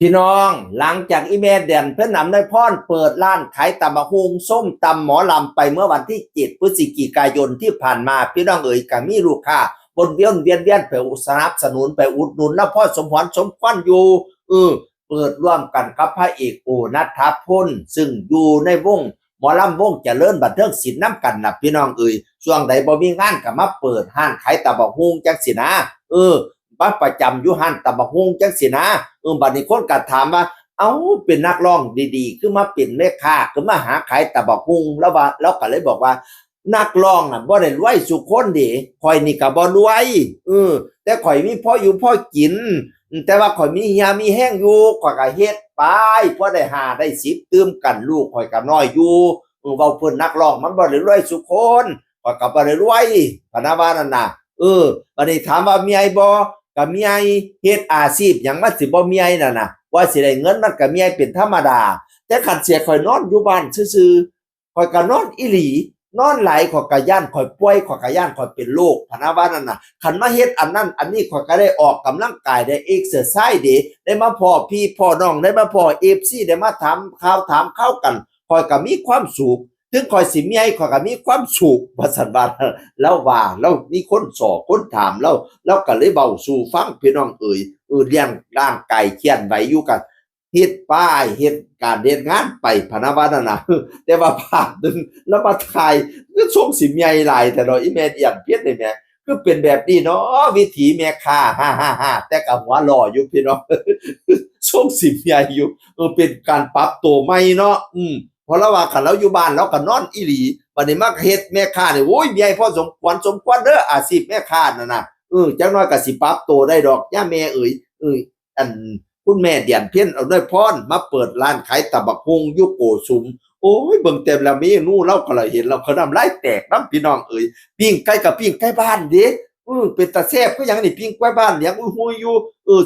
พี่น้องหลังจากอีเมลเด่นเพื่อนนำได้พรเปิดร้านขายตำบักหุ่งส้มตำหมอลำไปเมื่อวันที่7 พฤศจิกายนที่ผ่านมาพี่น้องเอ๋ยก็มีลูกค้าบนเวียนไปสนับสนุนไปอุดหนุนแล้วพ่อสมพรสมควันอยู่เปิดร่วมกันกับพระเอกโอณัฐพลซึ่งอยู่ในวงหมอลำวงเจริญบันเทิงศิลป์น้ำกันนะพี่น้องเอ๋ยช่วงใดบ่มีงานก็มาเปิดห้านขายตำบักหุ่งจังสินะบัดประจำอยู่ห้านตำบักหุ่งจังสินะบัดนี้คนก็ถามว่าเอาเป็นนักร้องดีๆคือมาเป็นแม่ค้าคือมาหาขายตำบักหุ่งแล้วว่าเราก็เลยบอกว่านักร้องน่ะบ่ได้รวยสุคนเด้ข่อยนี่ก็บ่รวยแต่ข่อยมีพออยู่พอกินแต่ว่าข่อยมีเหียมีแห้งอยู่ข่อยก็เฮ็ดไปพอได้5ได้10ตื่มกันลูกข่อยก็น้อยอยู่เว้าเพิ่นนักร้องมันบ่ได้รวยสุคนข่อยก็บ่ได้รวยพะนะว่านั่นน่ะบัดนี้ถามว่ามีไอ้บ่ก็มีไอ้เฮ็ดอาชีพหยังมันสิบ่มีไอ้นั่นน่ะว่าสิได้เงินมันก็มีไอ้เป็นธรรมดาแต่คันเสียข่อยนอนอยู่บ้านซื่อๆข่อยก็นอนอีหลีนอนหลายข่อยก็ย้านข่อยป่วยข่อยก็ย้านข่อยเป็นโรคพะนะว่านั่นน่ะคันมาเฮ็ดอันนั้นอันนี้ข่อยก็ได้ออกกำลังกายได้เอกเซอร์ไซส์ได้มาพ้อพี่พ้อน้องได้มาพ้อ FC ได้มาถามข่าวกันข่อยก็มีความสุขถึงข่อยสิมีไอ้ข่อยก็มีความสุขว่าซั่นว่าแล้วว่าแล้วมีคนสอคนถามแล้วก็เลยเว้าสู่ฟังพี่น้องเอ๋ยเลี้ยงร่างกายเครียดไว้อยู่ก็เฮ็ดป้ายเฮ็ดการเฮ็ดงานไปพะนะว่านั่นน่ะแต่ว่าภาพหนึ่งแล้วมาถ่ายคือทรงสิใหญ่หลายแต่เนาะอีแม่เอียงเพียดนี่แหมคือเป็นแบบนี้เนาะวิถีแม่ค้าฮ่าๆๆแต่ก็หัวหล่ออยู่พี่น้องทรงสิใหญ่อยู่เป็นการปรับตัวใหม่เนาะเพราะเราว่าคันเราอยู่บ้านเราก็นอนอีหลีบัดนี้มาเฮ็ดแม่ค้านี่โอ้ยใหญ่พอสมควรเด้ออาชีพแม่ค้านั่นน่ะจักหน่อยก็สิปรับตัวได้ดอกย่าแม่เอ๋ยอันคุณแม่เดือนเพ็ญอำนวยพรมาเปิดร้านขายตำบักหุ่งอยู่โกสุมโอ้ยเบิ่งเต็มแล้วเมนูเราก็ละเห็นแล้วก็น้ำลายแตกนำพี่น้องเอ๋ยปิ้งไก่กับปิ้งไก่บ้านเด้เป็นตาแซ่บคือหยังนี่ปิ้งไก่บ้านเลี้ยงอุ้ยๆอยู่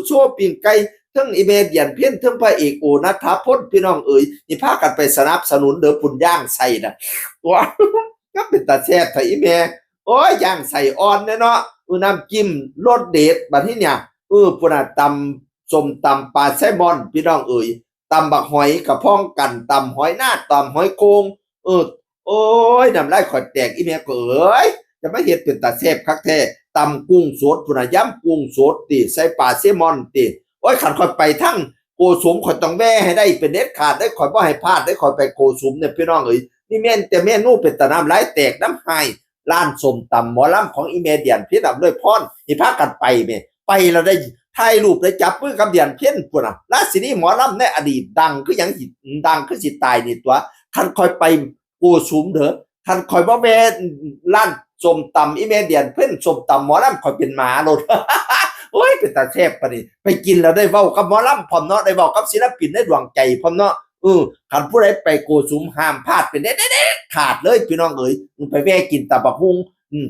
โชว์ปิ้งไก่เทิงอีแม่เดือนเพ็ญเทิงพระเอกโอณัฐพลพี่น้องเอ๋ยนี่พากันไปสนับสนุนเด้อปุ่นย่างใส่น่ะว้าก็เป็นตาแซ่บไผอีแม่โอ้ยย่างใส่อ่อนเนาะน้ำจิ้มรสเด็ดบัดนี้เนี่ยพุ่นน่ะตำส้มตำปลาแซลมอนพี่น้องเอ๋ยตำบักหอยกะพ้องกันตำหอยหน้าตำหอยโคงเออโอ้ยน้ำลายข่อยแตกอีแม่ก็เอ้ยจะมาเฮ็ดเป็นตาแซ่บคักแท้ตำกุ้งสดพุ่นน่ะยำกุ้งสดติใส่ปลาแซลมอนติโอ้ยคันข่อยไปทั้งโกสุมข่อยต้องแว่ให้ได้เป็นเด็ดขาดได้ข่อยบ่ให้พลาดได้ข่อยไปโกสุมเนี่ยพี่น้องเอ๋ยนี่แม่นแต่เมนูเป็นตาน้ำลายแตกน้ำหายร้านส้มตำหมอลำของอีแม่เดียนพี่นำด้วยพรสิพากันไปแม่ไปแล้วได้ถ่ายรูปได้จับมือกับเดียนเพ่นพุ่นน่ะราชินีหมอลำในอดีตดังคือหยังสิดังคือสิตายนี่ตัวคันคอยไปโกสุมเด้อคันคอยบ่แม่ร้านส้มตำอีแม่เดียนเพิ่นส้มตำหมอลำคอยเป็นหมาโลด โอ้ยเป็นตาแซ่บปานนี้ไปกินแล้วได้เว้ากับหมอลำพร้อมเนาะได้เว้ากับศิลปินในดวงใจพร้อมเนาะคันผู้ใดไปโกสุมห้ามพลาดเป็นเด็ดๆขาดเลยพี่น้องเอ๋ยไปแวะกินตำบักหุ่งอืม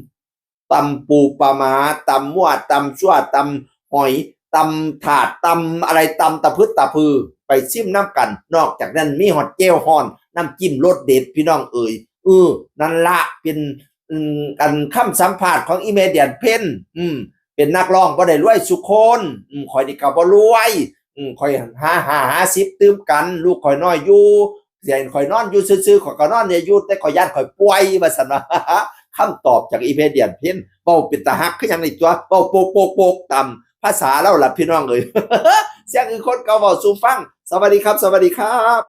ตำปูปลาหมาตำมั่วตำซั่วตำหอยตำถาดตำอะไรตำตะพึดตะพือไปซิมน้ำกันนอกจากนั้นมีฮอดเจลฮ้อนน้ำจิ้มรสเด็ดพี่น้องเอ๋ยนั่นละเป็นกันคำสัมภาษณ์ของอีเมเดียนเพ่นเป็นนักร้องบ่ได้รวยสุคนข่อยนี่ก็บ่รวยข่อย50ตื่มกันลูกข่อยน้อยอยู่เสียข่อยนอนอยู่ซื่อๆข่อยก็นอนเนี่ยอยู่แต่ข่อยย้านข่อยป่วยว่าซั่นว่าคำตอบจากอีเมเดียนเพ่นเว้าเป็นตาฮักคือหยังนี่ตัวเว้าโปกๆตำภาษาเราล่ะพี่น้องเอ้ยเสียงคือคนเก่าเว้าสู่ฟังสวัสดีครับสวัสดีครับ